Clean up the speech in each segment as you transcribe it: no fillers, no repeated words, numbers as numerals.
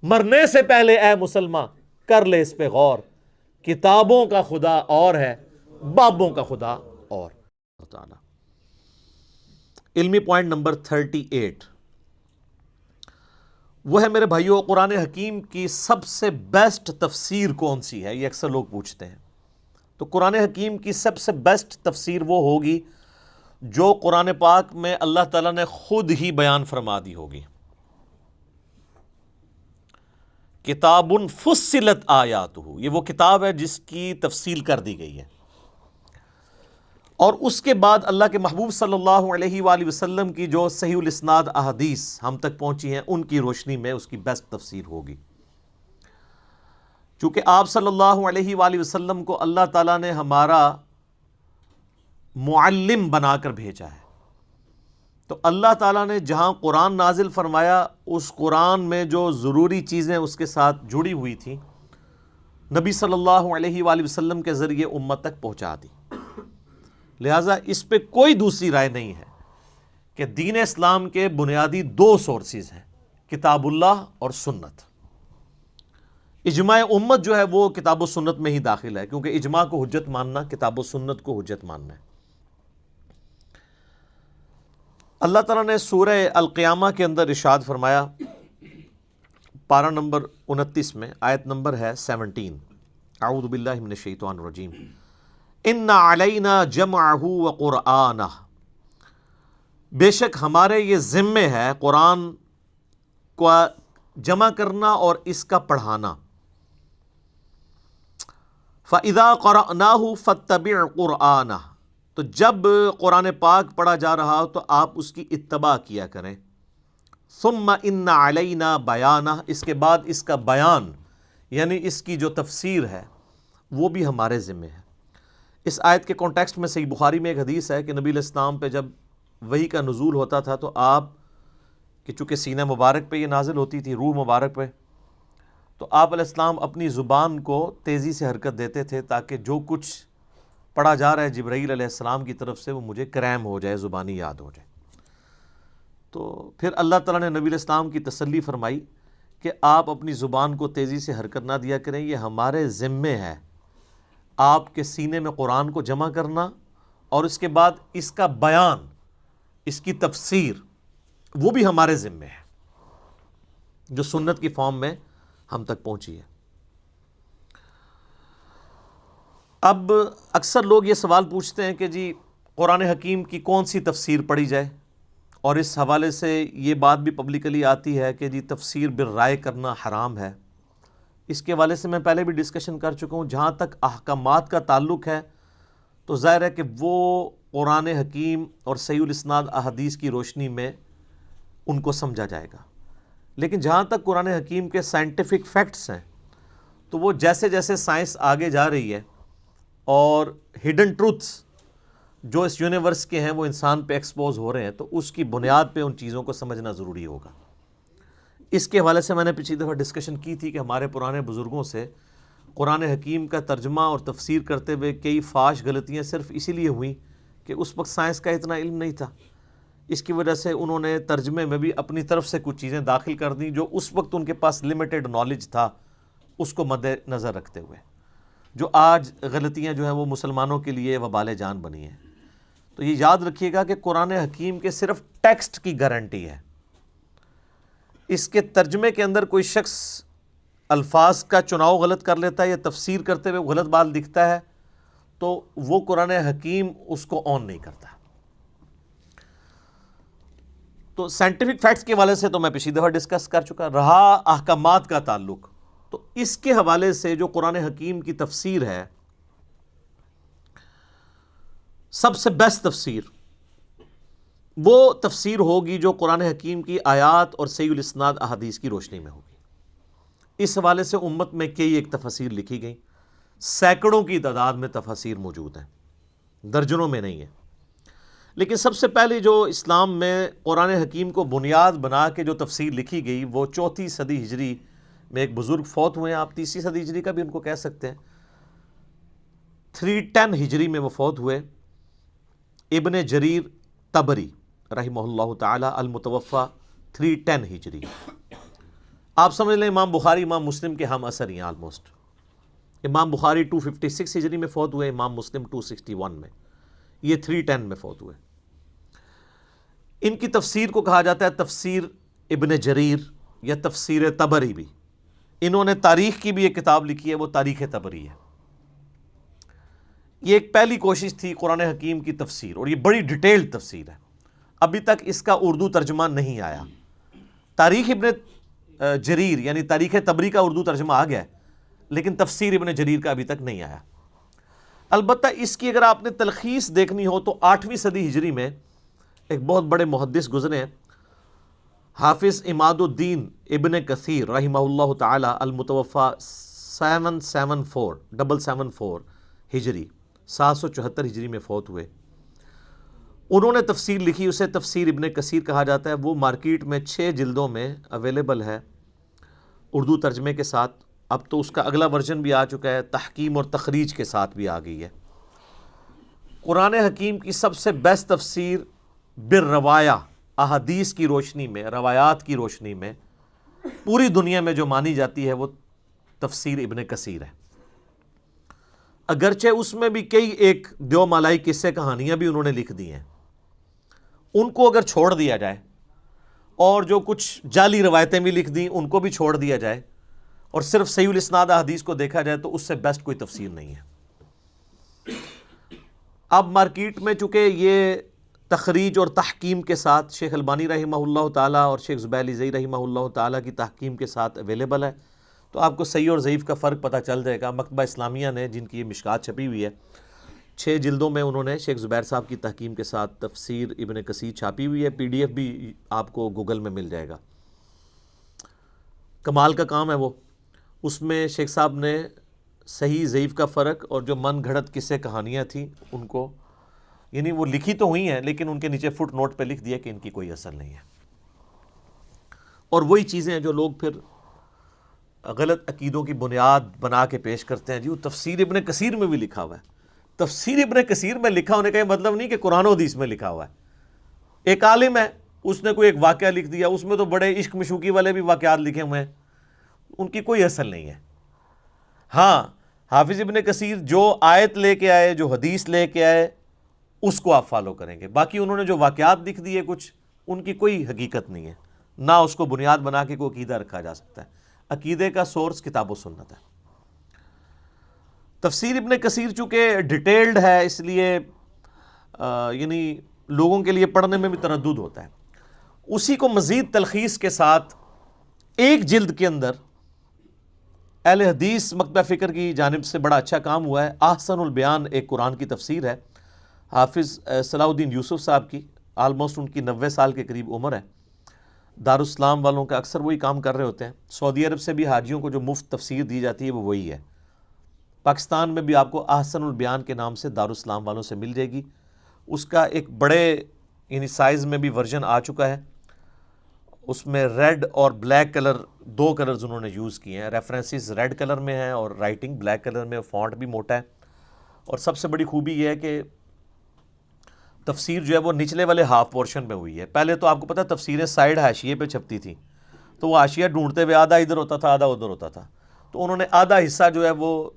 مرنے سے پہلے اے مسلمان کر لے اس پہ غور، کتابوں کا خدا اور ہے، بابوں کا خدا اور۔ علمی پوائنٹ نمبر 38 وہ ہے میرے بھائیوں، قرآن حکیم کی سب سے بیسٹ تفسیر کون سی ہے؟ یہ اکثر لوگ پوچھتے ہیں۔ تو قرآن حکیم کی سب سے بیسٹ تفسیر وہ ہوگی جو قرآن پاک میں اللہ تعالیٰ نے خود ہی بیان فرما دی ہوگی۔ کتاب فصلت آیاتہ، یہ وہ کتاب ہے جس کی تفصیل کر دی گئی ہے، اور اس کے بعد اللہ کے محبوب صلی اللہ علیہ وآلہ وسلم کی جو صحیح الاسناد احادیث ہم تک پہنچی ہیں ان کی روشنی میں اس کی بیسٹ تفسیر ہوگی۔ چونکہ آپ صلی اللہ علیہ وآلہ وسلم کو اللہ تعالیٰ نے ہمارا معلم بنا کر بھیجا ہے، تو اللہ تعالیٰ نے جہاں قرآن نازل فرمایا اس قرآن میں جو ضروری چیزیں اس کے ساتھ جڑی ہوئی تھیں نبی صلی اللہ علیہ وآلہ وسلم کے ذریعے امت تک پہنچا دی۔ لہٰذا اس پہ کوئی دوسری رائے نہیں ہے کہ دین اسلام کے بنیادی دو سورسز ہیں، کتاب اللہ اور سنت۔ اجماع امت جو ہے وہ کتاب و سنت میں ہی داخل ہے، کیونکہ اجماع کو حجت ماننا کتاب و سنت کو حجت ماننا ہے۔ اللہ تعالیٰ نے سورہ القیامہ کے اندر ارشاد فرمایا، پارہ نمبر 29 میں، آیت نمبر ہے 17، اعوذ باللہ من الشیطان الرجیم، ان علینا جمعہ وقرآنہ، بے شک ہمارے یہ ذمے ہے قرآن کو جمع کرنا اور اس کا پڑھانا۔ فَإِذَا قَرَأْنَاهُ فَاتَّبِعْ قُرْآنَهُ، تو جب قرآن پاک پڑھا جا رہا ہو تو آپ اس کی اتباع کیا کریں۔ ثُمَّ إِنَّ عَلَيْنَا بَيَانَهُ، اس کے بعد اس کا بیان یعنی اس کی جو تفسیر ہے وہ بھی ہمارے ذمے ہے۔ اس آیت کے کانٹیکسٹ میں صحیح بخاری میں ایک حدیث ہے کہ نبی علیہ السلام پہ جب وحی کا نزول ہوتا تھا تو آپ کہ چونکہ سینہ مبارک پہ یہ نازل ہوتی تھی، روح مبارک پہ، تو آپ علیہ السلام اپنی زبان کو تیزی سے حرکت دیتے تھے تاکہ جو کچھ پڑھا جا رہا ہے جبرائیل علیہ السلام کی طرف سے وہ مجھے کریم ہو جائے، زبانی یاد ہو جائے۔ تو پھر اللہ تعالیٰ نے نبی علیہ السلام کی تسلی فرمائی کہ آپ اپنی زبان کو تیزی سے حرکت نہ دیا کریں، یہ ہمارے ذمے ہے آپ کے سینے میں قرآن کو جمع کرنا اور اس کے بعد اس کا بیان، اس کی تفسیر، وہ بھی ہمارے ذمے ہے جو سنت کی فارم میں ہم تک پہنچی ہے۔ اب اکثر لوگ یہ سوال پوچھتے ہیں کہ جی قرآن حکیم کی کون سی تفسیر پڑھی جائے، اور اس حوالے سے یہ بات بھی پبلکلی آتی ہے کہ جی تفسیر بالرائے کرنا حرام ہے۔ اس کے حوالے سے میں پہلے بھی ڈسکشن کر چکا ہوں۔ جہاں تک احکامات کا تعلق ہے تو ظاہر ہے کہ وہ قرآن حکیم اور صحیح الاسناد احادیث کی روشنی میں ان کو سمجھا جائے گا، لیکن جہاں تک قرآن حکیم کے سائنٹیفک فیکٹس ہیں تو وہ جیسے جیسے سائنس آگے جا رہی ہے اور ہڈن ٹروتھس جو اس یونیورس کے ہیں وہ انسان پہ ایکسپوز ہو رہے ہیں، تو اس کی بنیاد پہ ان چیزوں کو سمجھنا ضروری ہوگا۔ اس کے حوالے سے میں نے پچھلی دفعہ ڈسکشن کی تھی کہ ہمارے پرانے بزرگوں سے قرآن حکیم کا ترجمہ اور تفسیر کرتے ہوئے کئی فاش غلطیاں صرف اسی لیے ہوئیں کہ اس وقت سائنس کا اتنا علم نہیں تھا۔ اس کی وجہ سے انہوں نے ترجمے میں بھی اپنی طرف سے کچھ چیزیں داخل کر دیں جو اس وقت ان کے پاس لمیٹڈ نالج تھا، اس کو مد نظر رکھتے ہوئے، جو آج غلطیاں جو ہیں وہ مسلمانوں کے لیے وبال جان بنی ہیں۔ تو یہ یاد رکھیے گا کہ قرآن حکیم کے صرف ٹیکسٹ کی گارنٹی ہے، اس کے ترجمے کے اندر کوئی شخص الفاظ کا چناؤ غلط کر لیتا ہے یا تفسیر کرتے ہوئے غلط بات لکھتا ہے تو وہ قرآن حکیم اس کو آن نہیں کرتا۔ تو سائنٹیفک فیکٹس کے حوالے سے تو میں پچھلی دفعہ ڈسکس کر چکا۔ رہا احکامات کا تعلق، تو اس کے حوالے سے جو قرآن حکیم کی تفسیر ہے، سب سے بیسٹ تفسیر وہ تفسیر ہوگی جو قرآن حکیم کی آیات اور صحیح الاسناد احادیث کی روشنی میں ہوگی۔ اس حوالے سے امت میں کئی ایک تفاسیر لکھی گئیں، سینکڑوں کی تعداد میں تفاسیر موجود ہیں، درجنوں میں نہیں ہے۔ لیکن سب سے پہلے جو اسلام میں قرآن حکیم کو بنیاد بنا کے جو تفسیر لکھی گئی وہ 4 صدی ہجری میں ایک بزرگ فوت ہوئے ہیں، آپ 3 صدی ہجری کا بھی ان کو کہہ سکتے ہیں، 310 ہجری میں وہ فوت ہوئے، ابن جریر طبری رحمہ اللہ تعالی، المتوفی 310 ہجری۔ آپ سمجھ لیں امام بخاری امام مسلم کے ہم اثر ہیں آلموسٹ. امام بخاری 256 ہجری میں فوت ہوئے، امام مسلم 261 میں، یہ 310 میں فوت ہوئے. ان کی تفسیر کو کہا جاتا ہے تفسیر ابن جریر یا تفسیر طبری بھی. انہوں نے تاریخ کی بھی ایک کتاب لکھی ہے، وہ تاریخ طبری ہے. یہ ایک پہلی کوشش تھی قرآن حکیم کی تفسیر، اور یہ بڑی ڈیٹیلڈ تفسیر ہے. ابھی تک اس کا اردو ترجمہ نہیں آیا. تاریخ ابن جریر یعنی تاریخ طبری کا اردو ترجمہ آ گیا ہے، لیکن تفسیر ابن جریر کا ابھی تک نہیں آیا. البتہ اس کی اگر آپ نے تلخیص دیکھنی ہو تو 8ویں صدی ہجری میں ایک بہت بڑے محدث گزرے ہیں، حافظ عماد الدین ابن کثیر رحمہ اللہ تعالی، المتوفی 774 ہجری 774 ہجری میں فوت ہوئے. انہوں نے تفسیر لکھی، اسے تفسیر ابن کثیر کہا جاتا ہے. وہ مارکیٹ میں 6 جلدوں میں اویلیبل ہے اردو ترجمے کے ساتھ. اب تو اس کا اگلا ورژن بھی آ چکا ہے، تحکیم اور تخریج کے ساتھ بھی آ گئی ہے. قرآن حکیم کی سب سے بیسٹ تفسیر بالروایا، احادیث کی روشنی میں، روایات کی روشنی میں پوری دنیا میں جو مانی جاتی ہے وہ تفسیر ابن کثیر ہے. اگرچہ اس میں بھی کئی ایک دیو مالائی قصے کہانیاں بھی انہوں نے لکھ دی ہیں، ان کو اگر چھوڑ دیا جائے اور جو کچھ جعلی روایتیں بھی لکھ دیں ان کو بھی چھوڑ دیا جائے اور صرف صحیح الاسناد احادیث کو دیکھا جائے تو اس سے بیسٹ کوئی تفسیر نہیں ہے. اب مارکیٹ میں چونکہ یہ تخریج اور تحکیم کے ساتھ شیخ البانی رحمہ اللہ تعالیٰ اور شیخ زبیر علی زئی رحمہ اللہ تعالیٰ کی تحکیم کے ساتھ اویلیبل ہے، تو آپ کو صحیح اور ضعیف کا فرق پتہ چل جائے گا. مکتبہ اسلامیہ نے، جن کی یہ مشکات چھپی ہوئی ہے، 6 جلدوں میں انہوں نے شیخ زبیر صاحب کی تحکیم کے ساتھ تفسیر ابن کثیر چھاپی ہوئی ہے. PDF بھی آپ کو گوگل میں مل جائے گا. کمال کا کام ہے وہ. اس میں شیخ صاحب نے صحیح ضعیف کا فرق اور جو من گھڑت قصے کہانیاں تھیں ان کو، یعنی وہ لکھی تو ہوئی ہیں لیکن ان کے نیچے فٹ نوٹ پہ لکھ دیا کہ ان کی کوئی اثر نہیں ہے. اور وہی چیزیں ہیں جو لوگ پھر غلط عقیدوں کی بنیاد بنا کے پیش کرتے ہیں. جی وہ تفسیر ابن کثیر میں بھی لکھا ہوا ہے. تفسیر ابن کثیر میں لکھا ہونے کا یہ مطلب نہیں کہ قرآن و حدیث میں لکھا ہوا ہے. ایک عالم ہے، اس نے کوئی ایک واقعہ لکھ دیا، اس میں تو بڑے عشق مشوقی والے بھی واقعات لکھے ہوئے ہیں، ان کی کوئی اصل نہیں ہے. ہاں حافظ ابن کثیر جو آیت لے کے آئے، جو حدیث لے کے آئے، اس کو آپ فالو کریں گے. باقی انہوں نے جو واقعات لکھ دیے کچھ، ان کی کوئی حقیقت نہیں ہے، نہ اس کو بنیاد بنا کے کوئی عقیدہ رکھا جا سکتا ہے. عقیدے کا سورس کتاب و سنت ہے. تفسیر ابن کثیر چونکہ ڈیٹیلڈ ہے، اس لیے یعنی لوگوں کے لیے پڑھنے میں بھی تردد ہوتا ہے. اسی کو مزید تلخیص کے ساتھ ایک جلد کے اندر اہل حدیث مکتبہ فکر کی جانب سے بڑا اچھا کام ہوا ہے. احسن البیان ایک قرآن کی تفسیر ہے، حافظ صلاح الدین یوسف صاحب کی. آلموسٹ ان کی 90 سال کے قریب عمر ہے. دارالاسلام والوں کا اکثر وہی کام کر رہے ہوتے ہیں. سعودی عرب سے بھی حاجیوں کو جو مفت تفسیر دی جاتی ہے وہ وہی ہے. پاکستان میں بھی آپ کو احسن البیان کے نام سے دارالاسلام والوں سے مل جائے گی. اس کا ایک بڑے یعنی سائز میں بھی ورژن آ چکا ہے. اس میں ریڈ اور بلیک کلر، 2 کلرز انہوں نے یوز کیے ہیں. ریفرنسز ریڈ کلر میں ہیں اور رائٹنگ بلیک کلر میں، فونٹ بھی موٹا ہے. اور سب سے بڑی خوبی یہ ہے کہ تفسیر جو ہے وہ نچلے والے ہاف پورشن میں ہوئی ہے. پہلے تو آپ کو پتہ تفسیریں سائیڈ حاشیے پہ چھپتی تھیں، تو وہ حاشیہ ڈھونڈتے ہوئے آدھا ادھر ہوتا تھا آدھا ادھر ہوتا تھا. تو انہوں نے آدھا حصہ جو ہے وہ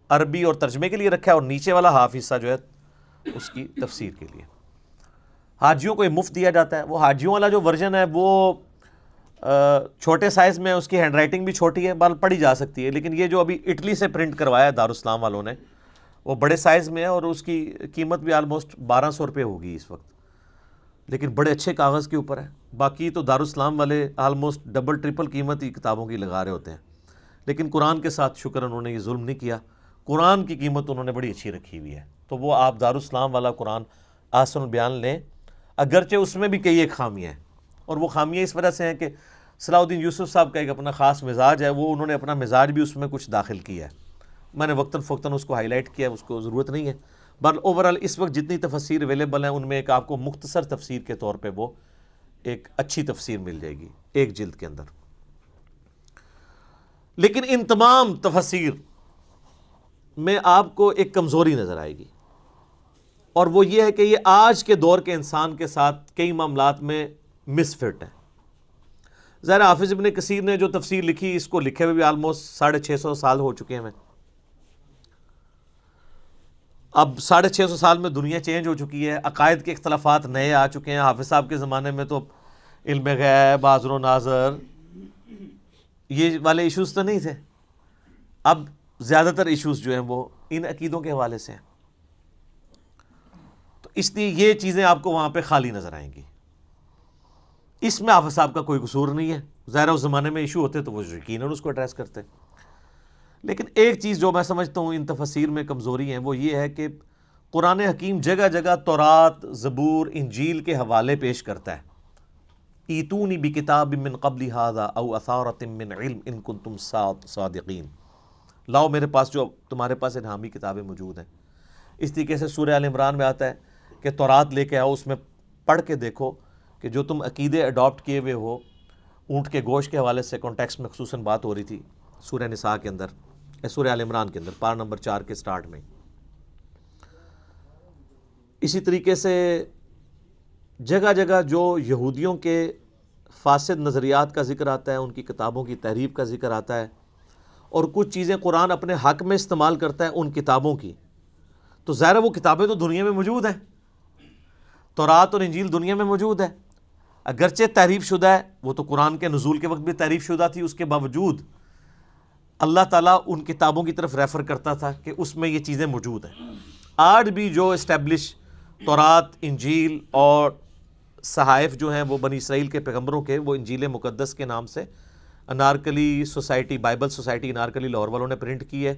عربی اور ترجمے کے لیے رکھا ہے، اور نیچے والا ہاف حصہ جو ہے اس کی تفسیر کے لیے. حاجیوں کو یہ مفت دیا جاتا ہے. وہ حاجیوں والا جو ورژن ہے وہ چھوٹے سائز میں، اس کی ہینڈ رائٹنگ بھی چھوٹی ہے، پڑھی جا سکتی ہے. لیکن یہ جو ابھی اٹلی سے پرنٹ کروایا ہے دارالاسلام والوں نے، وہ بڑے سائز میں ہے اور اس کی قیمت بھی آلموسٹ 1200 روپے ہوگی اس وقت، لیکن بڑے اچھے کاغذ کے اوپر ہے. باقی تو دارالاسلام والے آلموسٹ ڈبل ٹرپل قیمت ہی کتابوں کی لگا رہے ہوتے ہیں. لیکن قرآن کے ساتھ شکر انہوں نے یہ ظلم نہیں کیا. قرآن کی قیمت انہوں نے بڑی اچھی رکھی ہوئی ہے. تو وہ آپ دارالاسلام والا قرآن احسن البیان لیں، اگرچہ اس میں بھی کئی ایک خامیاں ہیں. اور وہ خامیاں اس وجہ سے ہیں کہ صلاح الدین یوسف صاحب کا ایک اپنا خاص مزاج ہے، وہ انہوں نے اپنا مزاج بھی اس میں کچھ داخل کیا ہے. میں نے وقتاً فوقتاً اس کو ہائی لائٹ کیا، اس کو ضرورت نہیں ہے. بل اوورال اس وقت جتنی تفسیر اویلیبل ہیں ان میں ایک آپ کو مختصر تفسیر کے طور پہ وہ ایک اچھی تفسیر مل جائے گی ایک جلد کے اندر. لیکن ان تمام تفسیر میں آپ کو ایک کمزوری نظر آئے گی، اور وہ یہ ہے کہ یہ آج کے دور کے انسان کے ساتھ کئی معاملات میں مس فٹ ہیں. ظاہر حافظ ابن کثیر نے جو تفسیر لکھی اس کو لکھے ہوئے بھی آلموسٹ 650 سال ہو چکے ہیں. اب 650 سال میں دنیا چینج ہو چکی ہے، عقائد کے اختلافات نئے آ چکے ہیں. حافظ صاحب کے زمانے میں تو علم غیب، حاضر و ناظر، یہ والے ایشوز تو نہیں تھے. اب زیادہ تر ایشوز جو ہیں وہ ان عقیدوں کے حوالے سے ہیں. تو اس لیے یہ چیزیں آپ کو وہاں پہ خالی نظر آئیں گی. اس میں حافظ صاحب کا کوئی قصور نہیں ہے. ظاہر اس زمانے میں ایشو ہوتے تو وہ یقیناً اس کو ایڈریس کرتے. لیکن ایک چیز جو میں سمجھتا ہوں ان تفاسیر میں کمزوری ہیں وہ یہ ہے کہ قرآن حکیم جگہ جگہ تورات، زبور، انجیل کے حوالے پیش کرتا ہے. ایتونی بکتاب من قبل ھذا او اثارۃ من علم ان کنتم صادقین. لاؤ میرے پاس جو تمہارے پاس الہامی کتابیں موجود ہیں. اس طریقے سے سورہ آل عمران میں آتا ہے کہ تورات لے کے آؤ، اس میں پڑھ کے دیکھو کہ جو تم عقیدے اڈاپٹ کیے ہوئے ہو اونٹ کے گوشت کے حوالے سے کانٹیکسٹ میں خصوصاً بات ہو رہی تھی سورہ نساء کے اندر، سورہ آل عمران کے اندر پارہ نمبر 4 کے سٹارٹ میں. اسی طریقے سے جگہ جگہ جو یہودیوں کے فاسد نظریات کا ذکر آتا ہے، ان کی کتابوں کی تحریف کا ذکر آتا ہے، اور کچھ چیزیں قرآن اپنے حق میں استعمال کرتا ہے ان کتابوں کی، تو ظاہر وہ کتابیں تو دنیا میں موجود ہیں. تورات اور انجیل دنیا میں موجود ہے، اگرچہ تحریف شدہ ہے. وہ تو قرآن کے نزول کے وقت بھی تحریف شدہ تھی، اس کے باوجود اللہ تعالیٰ ان کتابوں کی طرف ریفر کرتا تھا کہ اس میں یہ چیزیں موجود ہیں. آج بھی جو اسٹیبلش تورات، انجیل اور صحائف جو ہیں وہ بنی اسرائیل کے پیغمبروں کے، وہ انجیل مقدس کے نام سے Anarkali society, Bible society Anarkali Lahore والوں نے پرنٹ کی ہے،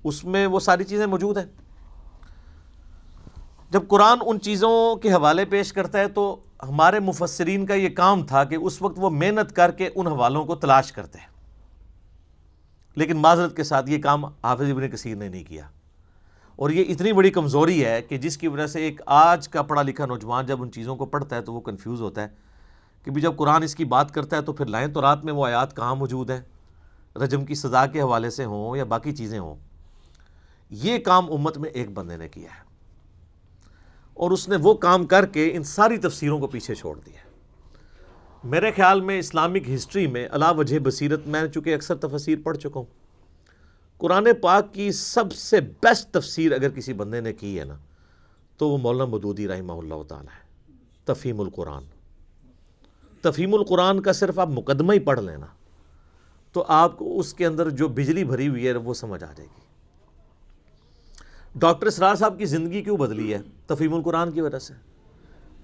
اس میں وہ ساری چیزیں موجود ہیں. جب قرآن ان چیزوں کے حوالے پیش کرتا ہے تو ہمارے مفسرین کا یہ کام تھا کہ اس وقت وہ محنت کر کے ان حوالوں کو تلاش کرتے ہیں. لیکن معذرت کے ساتھ یہ کام حافظ ابن کثیر نے نہیں کیا، اور یہ اتنی بڑی کمزوری ہے کہ جس کی وجہ سے ایک آج کا پڑھا لکھا نوجوان جب ان چیزوں کو پڑھتا ہے تو وہ کنفیوز ہوتا ہے کہ بھی جب قرآن اس کی بات کرتا ہے تو پھر لائیں تورات میں وہ آیات کہاں موجود ہیں، رجم کی سزا کے حوالے سے ہوں یا باقی چیزیں ہوں. یہ کام امت میں ایک بندے نے کیا ہے، اور اس نے وہ کام کر کے ان ساری تفسیروں کو پیچھے چھوڑ دیا. میرے خیال میں اسلامک ہسٹری میں علا وجہ بصیرت، میں چونکہ اکثر تفسیر پڑھ چکا ہوں، قرآن پاک کی سب سے بیسٹ تفسیر اگر کسی بندے نے کی ہے نا تو وہ مولانا مودودی رحمہ اللہ تعالی ہے. تفہیم القرآن. تفہیم القرآن کا صرف آپ مقدمہ ہی پڑھ لینا تو آپ کو اس کے اندر جو بجلی بھری ہوئی ہے وہ سمجھ آ جائے گی. ڈاکٹر اسرار صاحب کی زندگی کیوں بدلی ہے؟ تفہیم القرآن کی وجہ سے.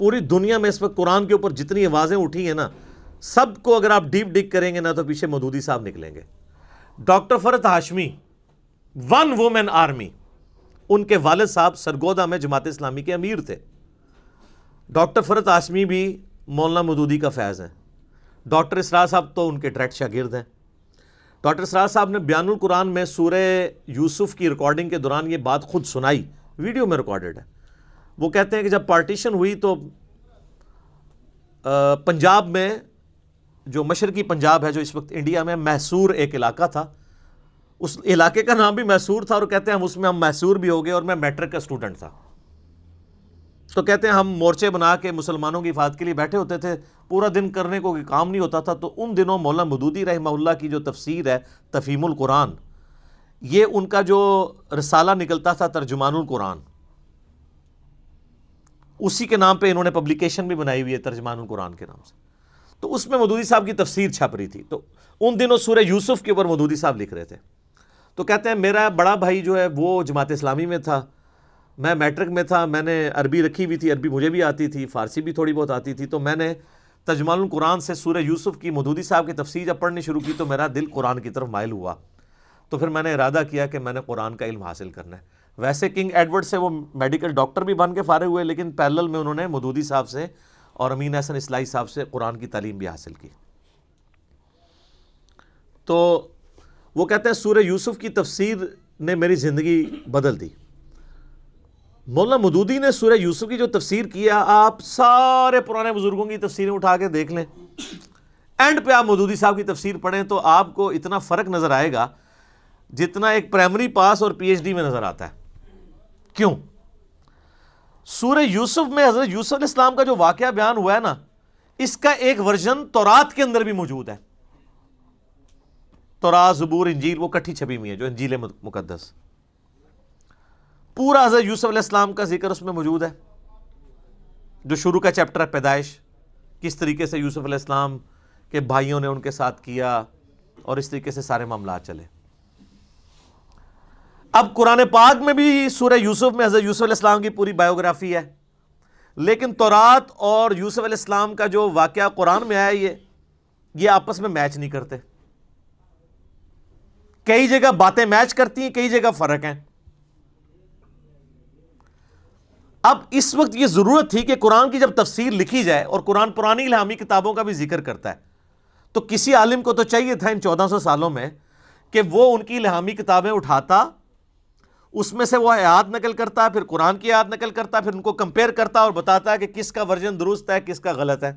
پوری دنیا میں اس وقت قرآن کے اوپر جتنی آوازیں اٹھی ہیں نا، سب کو اگر آپ ڈیپ ڈگ کریں گے نا تو پیچھے مودودی صاحب نکلیں گے. ڈاکٹر فرحت ہاشمی، ون وومن آرمی، ان کے والد صاحب سرگودا میں جماعت اسلامی کے امیر تھے. ڈاکٹر فرحت ہاشمی بھی مولانا مودودی کا فیض ہیں. ڈاکٹر اسرار صاحب تو ان کے ڈائریکٹ شاگرد ہیں. ڈاکٹر اسرار صاحب نے بیان القرآن میں سورہ یوسف کی ریکارڈنگ کے دوران یہ بات خود سنائی، ویڈیو میں ریکارڈڈ ہے. وہ کہتے ہیں کہ جب پارٹیشن ہوئی تو پنجاب میں، جو مشرقی پنجاب ہے جو اس وقت انڈیا میں، محصور ایک علاقہ تھا، اس علاقے کا نام بھی محصور تھا، اور کہتے ہیں اس میں ہم محصور بھی ہو گئے، اور میں میٹرک کا اسٹوڈنٹ تھا. تو کہتے ہیں ہم مورچے بنا کے مسلمانوں کی حفاظت کے لیے بیٹھے ہوتے تھے، پورا دن کرنے کو کام نہیں ہوتا تھا. تو ان دنوں مولانا مودودی رحمہ اللہ کی جو تفسیر ہے تفہیم القرآن، یہ ان کا جو رسالہ نکلتا تھا ترجمان القرآن، اسی کے نام پہ انہوں نے پبلیکیشن بھی بنائی ہوئی ہے ترجمان القرآن کے نام سے. تو اس میں مودودی صاحب کی تفسیر چھپ رہی تھی. تو ان دنوں سورہ یوسف کے اوپر مودودی صاحب لکھ رہے تھے. تو کہتے ہیں میرا بڑا بھائی جو ہے وہ جماعت اسلامی میں تھا، میں میٹرک میں تھا، میں نے عربی رکھی ہوئی تھی، عربی مجھے بھی آتی تھی، فارسی بھی تھوڑی بہت آتی تھی. تو میں نے ترجمان القرآن سے سورہ یوسف کی مودودی صاحب کی تفسیر جب پڑھنی شروع کی تو میرا دل قرآن کی طرف مائل ہوا. تو پھر میں نے ارادہ کیا کہ میں نے قرآن کا علم حاصل کرنا ہے. ویسے کنگ ایڈورڈ سے وہ میڈیکل ڈاکٹر بھی بن کے فارغ ہوئے، لیکن پیرلل میں انہوں نے مودودی صاحب سے اور امین احسن اصلاحی صاحب سے قرآن کی تعلیم بھی حاصل کی. تو وہ کہتے ہیں سورہ یوسف کی تفسیر نے میری زندگی بدل دی. مولانا مودودی نے سورہ یوسف کی جو تفسیر کیا، آپ سارے پرانے بزرگوں کی تفسیریں اٹھا کے دیکھ لیں، اینڈ پہ آپ مودودی صاحب کی تفسیر پڑھیں تو آپ کو اتنا فرق نظر آئے گا جتنا ایک پرائمری پاس اور پی ایچ ڈی میں نظر آتا ہے. کیوں؟ سورہ یوسف میں حضرت یوسف علیہ السلام کا جو واقعہ بیان ہوا ہے نا، اس کا ایک ورژن تورات کے اندر بھی موجود ہے. تورات، زبور، انجیل وہ کٹھی چھپی ہوئی ہے جو انجیل مقدس. پورا حضرت یوسف علیہ السلام کا ذکر اس میں موجود ہے. جو شروع کا چیپٹر ہے پیدائش، کس طریقے سے یوسف علیہ السلام کے بھائیوں نے ان کے ساتھ کیا، اور اس طریقے سے سارے معاملات چلے. اب قرآن پاک میں بھی سورہ یوسف میں حضرت یوسف علیہ السلام کی پوری بایوگرافی ہے، لیکن تورات اور یوسف علیہ السلام کا جو واقعہ قرآن میں آیا یہ آپس میں میچ نہیں کرتے. کئی جگہ باتیں میچ کرتی ہیں، کئی جگہ فرق ہیں. اب اس وقت یہ ضرورت تھی کہ قرآن کی جب تفسیر لکھی جائے، اور قرآن پرانی الہامی کتابوں کا بھی ذکر کرتا ہے، تو کسی عالم کو تو چاہیے تھا ان 1400 سالوں میں کہ وہ ان کی الہامی کتابیں اٹھاتا، اس میں سے وہ آیات نقل کرتا، پھر قرآن کی آیات نقل کرتا، پھر ان کو کمپیئر کرتا اور بتاتا ہے کہ کس کا ورژن درست ہے کس کا غلط ہے.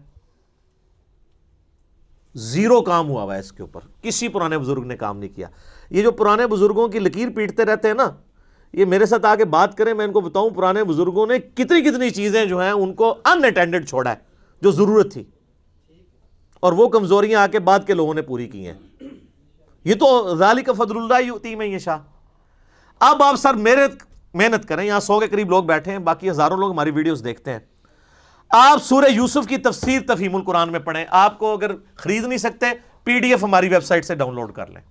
زیرو کام ہوا ہے اس کے اوپر، کسی پرانے بزرگ نے کام نہیں کیا. یہ جو پرانے بزرگوں کی لکیر پیٹتے رہتے ہیں نا، یہ میرے ساتھ آ کے بات کریں، میں ان کو بتاؤں پرانے بزرگوں نے کتنی چیزیں جو ہیں ان کو ان اٹینڈڈ چھوڑا ہے جو ضرورت تھی، اور وہ کمزوریاں آ کے بعد کے لوگوں نے پوری کی ہیں. یہ تو ذالک فضل اللہ یؤتی من یشاء. اب آپ سر محنت کریں، یہاں 100 کے قریب لوگ بیٹھے ہیں، باقی ہزاروں لوگ ہماری ویڈیوز دیکھتے ہیں. آپ سورہ یوسف کی تفسیر تفہیم القرآن میں پڑھیں. آپ کو اگر خرید نہیں سکتے PDF ہماری ویب سائٹ سے ڈاؤن لوڈ کر لیں،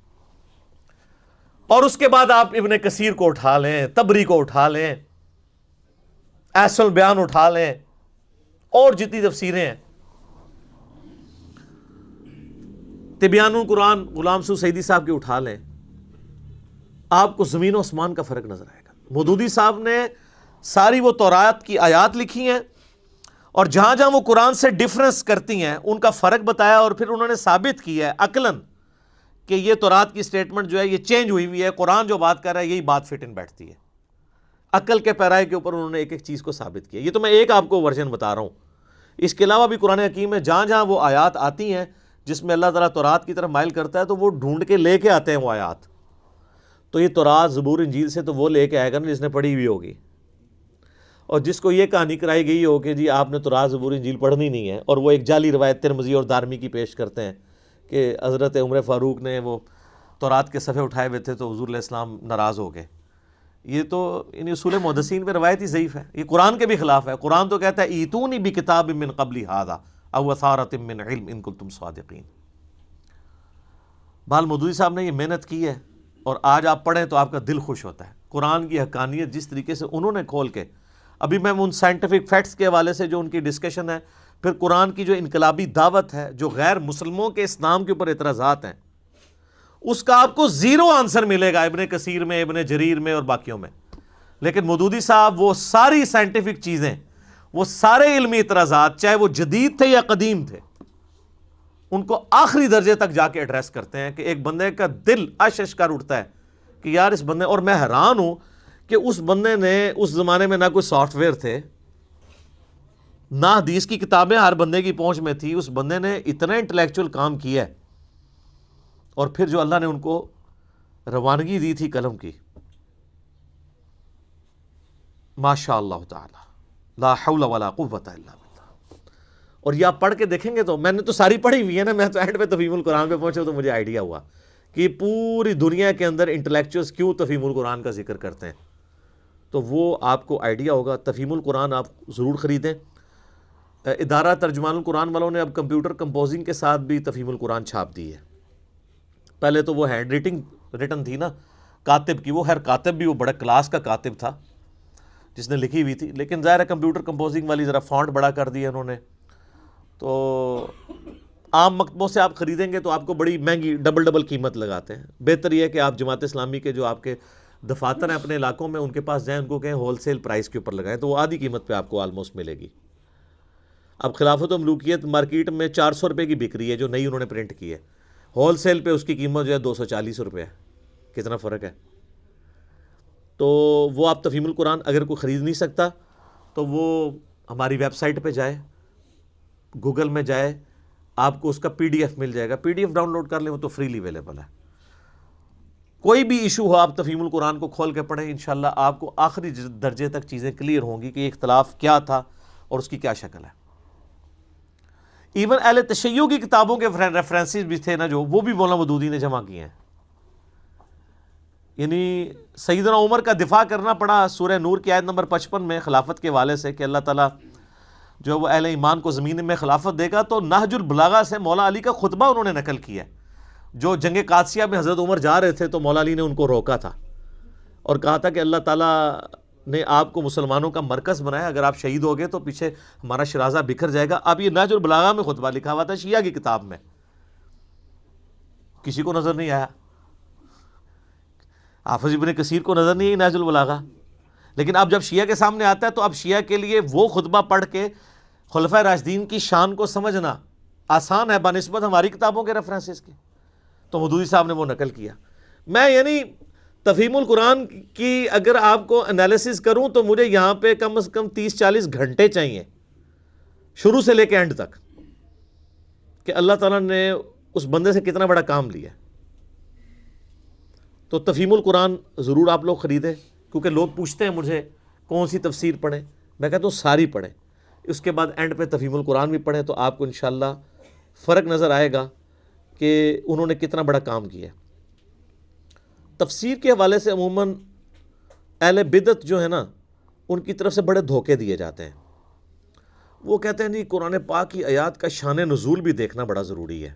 اور اس کے بعد آپ ابن کثیر کو اٹھا لیں، طبری کو اٹھا لیں، احسن البیان اٹھا لیں، اور جتنی تفسیریں ہیں، تبیان القرآن غلام سو سعیدی صاحب کی اٹھا لیں. آپ کو زمین و آسمان کا فرق نظر آئے گا. مودودی صاحب نے ساری وہ تورات کی آیات لکھی ہیں، اور جہاں جہاں وہ قرآن سے ڈیفرنس کرتی ہیں ان کا فرق بتایا، اور پھر انہوں نے ثابت کیا ہے عقلاً کہ یہ تورات کی سٹیٹمنٹ جو ہے یہ چینج ہوئی ہے، قرآن جو بات کر رہا ہے یہی بات فٹ ان بیٹھتی ہے. عقل کے پیرائے کے اوپر انہوں نے ایک ایک چیز کو ثابت کیا. یہ تو میں ایک آپ کو ورژن بتا رہا ہوں. اس کے علاوہ بھی قرآن حکیم میں جہاں جہاں وہ آیات آتی ہیں جس میں اللہ تعالیٰ تورات کی طرف مائل کرتا ہے، تو وہ ڈھونڈ کے لے کے آتے ہیں وہ آیات. تو یہ تورات، زبور، انجیل سے تو وہ لے کے آئے گا نا جس نے پڑھی ہوئی ہوگی، اور جس کو یہ کہانی کرائی گئی ہو کہ جی آپ نے تورات، زبور، انجیل پڑھنی نہیں ہے، اور وہ ایک جعلی روایت ترمذی اور دارمی کی پیش کرتے ہیں کہ حضرت عمر فاروق نے وہ تورات کے صفحے اٹھائے ہوئے تھے تو حضور علیہ السلام ناراض ہو گئے. یہ تو ان اصول محدثین پہ روایت ہی ضعیف ہے. یہ قرآن کے بھی خلاف ہے. قرآن تو کہتا ہے ایتونی بکتاب من قبل ھذا او اثارۃ من علم ان کنتم صادقین. بال مودودی صاحب نے یہ محنت کی ہے، اور آج آپ پڑھیں تو آپ کا دل خوش ہوتا ہے. قرآن کی حقانیت جس طریقے سے انہوں نے کھول کے، ابھی میں ان سائنٹیفک فیکٹس کے حوالے سے جو ان کی ڈسکشن ہے، پھر قرآن کی جو انقلابی دعوت ہے، جو غیر مسلموں کے اسلام کے اوپر اعتراضات ہیں، اس کا آپ کو زیرو آنسر ملے گا ابن کثیر میں، ابن جریر میں اور باقیوں میں. لیکن مودودی صاحب وہ ساری سائنٹیفک چیزیں، وہ سارے علمی اعتراضات، چاہے وہ جدید تھے یا قدیم تھے، ان کو آخری درجے تک جا کے ایڈریس کرتے ہیں کہ ایک بندے کا دل اش کر اٹھتا ہے کہ یار اس بندے، اور میں حیران ہوں کہ اس بندے نے، اس زمانے میں نہ کوئی سافٹ ویئر تھے، نہ حدیث کی کتابیں ہر بندے کی پہنچ میں تھی، اس بندے نے اتنا انٹلیکچوئل کام کیا ہے، اور پھر جو اللہ نے ان کو روانگی دی تھی قلم کی، ماشاء اللہ تعالی لا حول ولا قوت الا باللہ. اور یہ آپ پڑھ کے دیکھیں گے تو، میں نے تو ساری پڑھی ہوئی ہے نا، میں تو اینڈ پہ تفہیم القرآن پہ پہنچا تو مجھے آئیڈیا ہوا کہ پوری دنیا کے اندر انٹلیکچوئلس کیوں تفہیم القرآن کا ذکر کرتے ہیں. تو وہ آپ کو آئیڈیا ہوگا. تفہیم القرآن آپ ضرور خریدیں. ادارہ ترجمان القرآن والوں نے اب کمپیوٹر کمپوزنگ کے ساتھ بھی تفہیم القرآن چھاپ دی ہے. پہلے تو وہ ہینڈ ریٹن تھی نا کاتب کی، وہ خیر کاتب بھی وہ بڑا کلاس کا کاتب تھا جس نے لکھی ہوئی تھی، لیکن ظاہر ہے کمپیوٹر کمپوزنگ والی ذرا فونٹ بڑا کر دیا انہوں نے. تو عام مکتبوں سے آپ خریدیں گے تو آپ کو بڑی مہنگی ڈبل قیمت لگاتے ہیں. بہتر یہ ہے کہ آپ جماعت اسلامی کے جو آپ کے دفاتر ہیں اپنے علاقوں میں، ان کے پاس جائیں، ان کو کہیں ہول سیل پرائس کے اوپر لگائیں، تو وہ آدھی قیمت پہ آپ کو آلموسٹ ملے گی. اب خلافت و ملوکیت مارکیٹ میں 400 روپے کی بک رہی ہے جو نئی انہوں نے پرنٹ کی ہے، ہول سیل پہ اس کی قیمت جو ہے 240 روپے ہے. کتنا فرق ہے. تو وہ آپ تفہیم القرآن اگر کوئی خرید نہیں سکتا تو وہ ہماری ویب سائٹ پہ جائے، گوگل میں جائے، آپ کو اس کا PDF مل جائے گا. PDF ڈاؤن لوڈ کر لیں، وہ تو فریلی اویلیبل ہے. کوئی بھی ایشو ہو آپ تفہیم القرآن کو کھول کے پڑھیں، انشاءاللہ آپ کو آخری درجے تک چیزیں کلیئر ہوں گی کہ اختلاف کیا تھا اور اس کی کیا شکل ہے. ایون اہل تشیع کی کتابوں کے ریفرنسز بھی تھے نا جو، وہ بھی مولانا مودودی نے جمع کیے ہیں. یعنی سیدنا عمر کا دفاع کرنا پڑا سورہ نور کی آیت نمبر 55 میں خلافت کے حوالے سے کہ اللہ تعالیٰ جو وہ اہل ایمان کو زمین میں خلافت دے گا. تو نہج البلاغہ سے مولا علی کا خطبہ انہوں نے نقل کیا ہے. جو جنگ قادسیہ میں حضرت عمر جا رہے تھے تو مولا علی نے ان کو روکا تھا اور کہا تھا کہ اللہ تعالیٰ نے آپ کو مسلمانوں کا مرکز بنایا، اگر آپ شہید ہو گئے تو پیچھے ہمارا شرازہ بکھر جائے گا. اب یہ نہج البلاغہ میں خطبہ لکھا ہوا تھا شیعہ کی کتاب میں، کسی کو نظر نہیں آیا. حافظ ابن کثیر کو نظر نہیں آئی نہج البلاغہ، لیکن اب جب شیعہ کے سامنے آتا ہے تو اب شیعہ کے لیے وہ خطبہ پڑھ کے خلفائے راشدین کی شان کو سمجھنا آسان ہے بنسبت ہماری کتابوں کے ریفرنسز کے. تو مودودی صاحب نے وہ نقل کیا. میں یعنی تفہیم القرآن کی اگر آپ کو انالیسس کروں تو مجھے یہاں پہ کم از کم 30-40 گھنٹے چاہیے شروع سے لے کے اینڈ تک، کہ اللہ تعالیٰ نے اس بندے سے کتنا بڑا کام لیا. تو تفہیم القرآن ضرور آپ لوگ خریدیں، کیونکہ لوگ پوچھتے ہیں مجھے کون سی تفسیر پڑھیں. میں کہتا ہوں ساری پڑھیں، اس کے بعد اینڈ پہ تفہیم القرآن بھی پڑھیں تو آپ کو انشاءاللہ فرق نظر آئے گا کہ انہوں نے کتنا بڑا کام کیا. تفسیر کے حوالے سے عموماً اہل بدعت جو ہے نا، ان کی طرف سے بڑے دھوکے دیے جاتے ہیں. وہ کہتے ہیں نہیں قرآن پاک کی آیات کا شان نزول بھی دیکھنا بڑا ضروری ہے.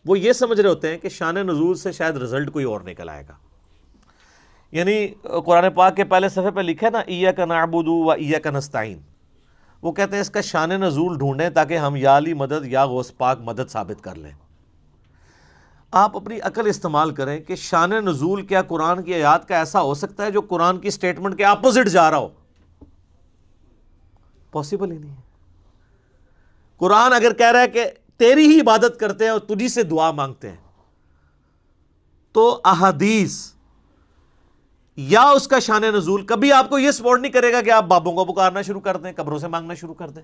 وہ یہ سمجھ رہے ہوتے ہیں کہ شان نزول سے شاید رزلٹ کوئی اور نکل آئے گا. یعنی قرآن پاک کے پہلے صفحے پہ لکھا ہے نا ایاک نعبد و ایاک نستعین، وہ کہتے ہیں اس کا شان نزول ڈھونڈیں تاکہ ہم یا علی مدد یا غوث پاک مدد ثابت کر لیں. آپ اپنی عقل استعمال کریں کہ شان نزول کیا قرآن کی آیات کا ایسا ہو سکتا ہے جو قرآن کی سٹیٹمنٹ کے اپوزٹ جا رہا ہو؟ پاسبل ہی نہیں ہے. قرآن اگر کہہ رہا ہے کہ تیری ہی عبادت کرتے ہیں اور تجھی سے دعا مانگتے ہیں، تو احادیث یا اس کا شان نزول کبھی آپ کو یہ سپورٹ نہیں کرے گا کہ آپ بابوں کو پکارنا شروع کر دیں، قبروں سے مانگنا شروع کر دیں.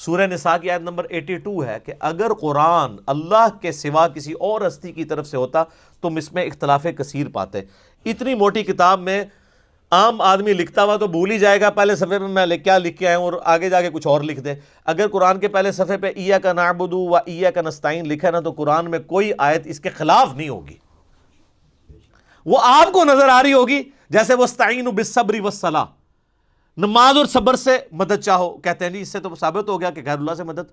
سورہ نساء کی آیت نمبر 82 ہے کہ اگر قرآن اللہ کے سوا کسی اور ہستی کی طرف سے ہوتا تم اس میں اختلاف کثیر پاتے. اتنی موٹی کتاب میں عام آدمی لکھتا ہوا تو بھول ہی جائے گا پہلے صفحے میں میں کیا لکھ کے آیا ہوں اور آگے جا کے کچھ اور لکھ دے. اگر قرآن کے پہلے صفحے پہ ایاک نعبد و ایاک نستعین لکھا ہے نا، تو قرآن میں کوئی آیت اس کے خلاف نہیں ہوگی. وہ آپ کو نظر آ رہی ہوگی جیسے وَاسْتَعِینُوا بِالصَّبْرِ وَالصَّلَاةِ، نماز اور صبر سے مدد چاہو. کہتے ہیں نہیں اس سے تو ثابت ہو گیا کہ غیر اللہ سے مدد،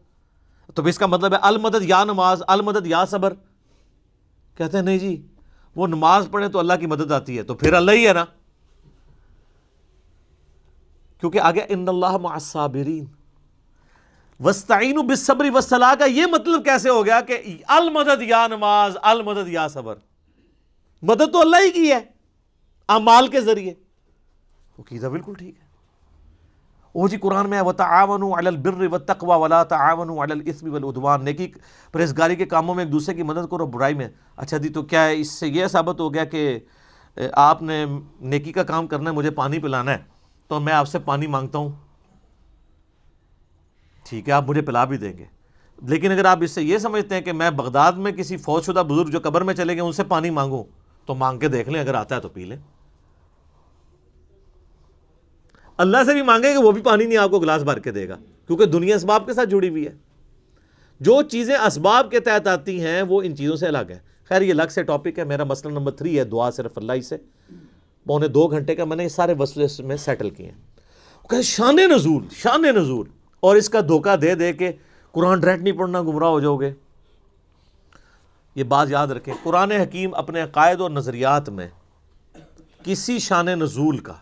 تو اس کا مطلب ہے المدد یا نماز، المدد یا صبر. کہتے ہیں نہیں جی، وہ نماز پڑھیں تو اللہ کی مدد آتی ہے تو پھر اللہ ہی ہے نا، کیونکہ آگے ان اللہ مع الصابرین. وَاسْتَعِینُوا بِالصَّبْرِ وَالصَّلَاةِ کا یہ مطلب کیسے ہو گیا کہ المدد یا نماز، المدد یا صبر؟ مدد تو اللہ ہی کی ہے اعمال کے ذریعے. وہ عقیدہ بالکل ٹھیک ہے. وہ جی قرآن میں ہے وَتَعَاوَنُوا عَلَى الْبِرِّ وَالتَّقْوَى وَلَا تَعَاوَنُوا عَلَى الْإِثْمِ وَالْعُدْوَانِ، نیکی پرہیزگاری کے کاموں میں ایک دوسرے کی مدد کرو، برائی میں. اچھا جی، تو کیا اس سے یہ ثابت ہو گیا کہ آپ نے نیکی کا کام کرنا ہے، مجھے پانی پلانا ہے تو میں آپ سے پانی مانگتا ہوں، ٹھیک ہے آپ مجھے پلا بھی دیں گے. لیکن اگر آپ اس سے یہ سمجھتے ہیں کہ میں بغداد میں کسی فوت شدہ بزرگ جو قبر میں چلے گئے ان سے پانی مانگوں، تو مانگ کے دیکھ لیں، اگر آتا ہے تو پی لیں. اللہ سے بھی مانگے کہ وہ بھی پانی نہیں آپ کو گلاس بھر کے دے گا، کیونکہ دنیا اسباب کے ساتھ جڑی ہوئی ہے. جو چیزیں اسباب کے تحت آتی ہیں وہ ان چیزوں سے الگ ہے. خیر یہ الگ سے ٹاپک ہے. میرا مسئلہ نمبر 3 ہے دعا صرف اللہ ہی سے. 2.25 گھنٹے کا میں نے یہ سارے وسوسے میں سیٹل کیے ہیں. کہ شان نزول، شان نزول، اور اس کا دھوکہ دے دے کے قرآن ڈائریکٹ نہیں پڑھنا گمراہ ہو جاؤ گے. یہ بات یاد رکھیں، قرآن حکیم اپنے عقائد اور نظریات میں کسی شان نزول کا،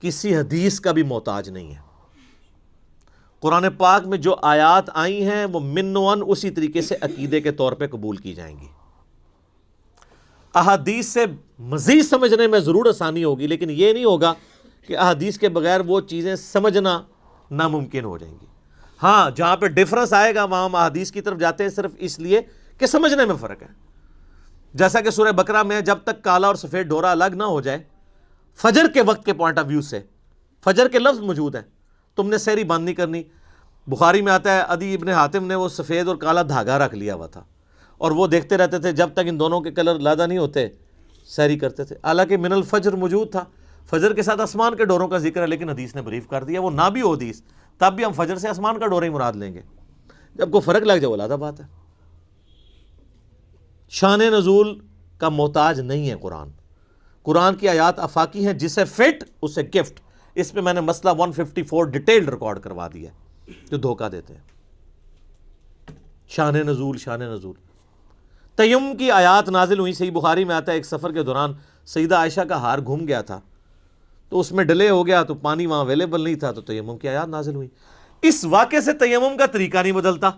کسی حدیث کا بھی محتاج نہیں ہے. قرآن پاک میں جو آیات آئی ہیں وہ منوان اسی طریقے سے عقیدے کے طور پہ قبول کی جائیں گی. احادیث سے مزید سمجھنے میں ضرور آسانی ہوگی، لیکن یہ نہیں ہوگا کہ احادیث کے بغیر وہ چیزیں سمجھنا ناممکن ہو جائیں گی. ہاں جہاں پہ ڈیفرنس آئے گا وہاں ہم احادیث کی طرف جاتے ہیں صرف اس لیے کہ سمجھنے میں فرق ہے. جیسا کہ سورہ بقرہ میں جب تک کالا اور سفید ڈورا الگ نہ ہو جائے، فجر کے وقت کے پوائنٹ آف ویو سے فجر کے لفظ موجود ہیں، تم نے سحری بند نہیں کرنی. بخاری میں آتا ہے عدی ابن حاتم نے وہ سفید اور کالا دھاگا رکھ لیا ہوا تھا اور وہ دیکھتے رہتے تھے جب تک ان دونوں کے کلر لادا نہیں ہوتے سحری کرتے تھے. حالانکہ من الفجر موجود تھا، فجر کے ساتھ آسمان کے ڈوروں کا ذکر ہے، لیکن حدیث نے بریف کر دیا وہ نہ بھی ہو حدیث تب بھی ہم فجر سے آسمان کا ڈورا ہی مراد لیں گے. جب کوئی فرق لگ جائے وہ علیحدہ بات ہے. شان نزول کا محتاج نہیں ہے قرآن. قرآن کی آیات آفاقی ہیں، جسے فٹ اسے گفٹ. اس پہ میں نے مسئلہ 154 ڈیٹیل ریکارڈ کروا دیا ہے جو دھوکہ دیتے ہیں. شان نزول، شان نزول. تیمم کی آیات نازل ہوئی. صحیح بخاری میں آتا ہے ایک سفر کے دوران سیدہ عائشہ کا ہار گھوم گیا تھا، تو اس میں ڈلے ہو گیا، تو پانی وہاں اویلیبل نہیں تھا، تو تیمم کی آیات نازل ہوئی. اس واقعے سے تیمم کا طریقہ نہیں بدلتا.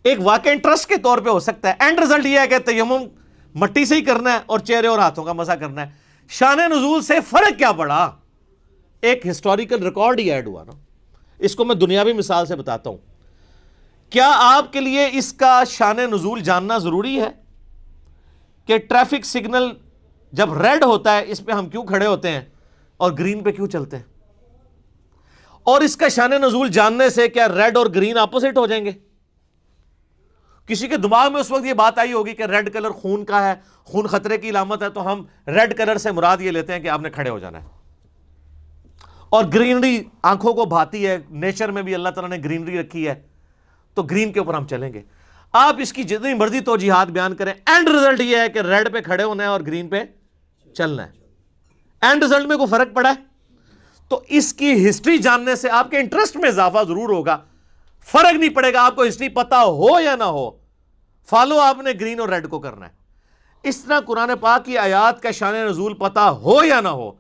ایک واقعہ انٹرسٹ کے طور پہ ہو سکتا ہے، اینڈ رزلٹ یہ ہے کہ تیمم مٹی سے ہی کرنا ہے اور چہرے اور ہاتھوں کا مسح کرنا ہے. شان نزول سے فرق کیا پڑا؟ ایک ہسٹوریکل ریکارڈ ہی ایڈ ہوا نا. اس کو میں دنیاوی مثال سے بتاتا ہوں. کیا آپ کے لیے اس کا شان نزول جاننا ضروری ہے کہ ٹریفک سگنل جب ریڈ ہوتا ہے اس پہ ہم کیوں کھڑے ہوتے ہیں اور گرین پہ کیوں چلتے ہیں؟ اور اس کا شان نزول جاننے سے کیا ریڈ اور گرین اپوزٹ ہو جائیں گے؟ کسی کے دماغ میں اس وقت یہ بات آئی ہوگی کہ ریڈ کلر خون کا ہے، خون خطرے کی علامت ہے، تو ہم ریڈ کلر سے مراد یہ لیتے ہیں کہ آپ نے کھڑے ہو جانا ہے. اور گرینری آنکھوں کو بھاتی ہے، نیچر میں بھی اللہ تعالیٰ نے گرینری رکھی ہے، تو گرین کے اوپر ہم چلیں گے. آپ اس کی جتنی مرضی توجیحات بیان کریں، اینڈ رزلٹ یہ ہے کہ ریڈ پہ کھڑے ہونا ہے اور گرین پہ چلنا ہے. اینڈ رزلٹ میں کوئی فرق پڑا ہے؟ تو اس کی ہسٹری جاننے سے آپ کے انٹرسٹ میں اضافہ ضرور ہوگا. فرق نہیں پڑے گا، آپ کو ہسٹری پتا ہو یا نہ ہو، فالو آپ نے گرین اور ریڈ کو کرنا ہے. اس طرح قرآن پاک کی آیات کا شان نزول پتا ہو یا نہ ہو،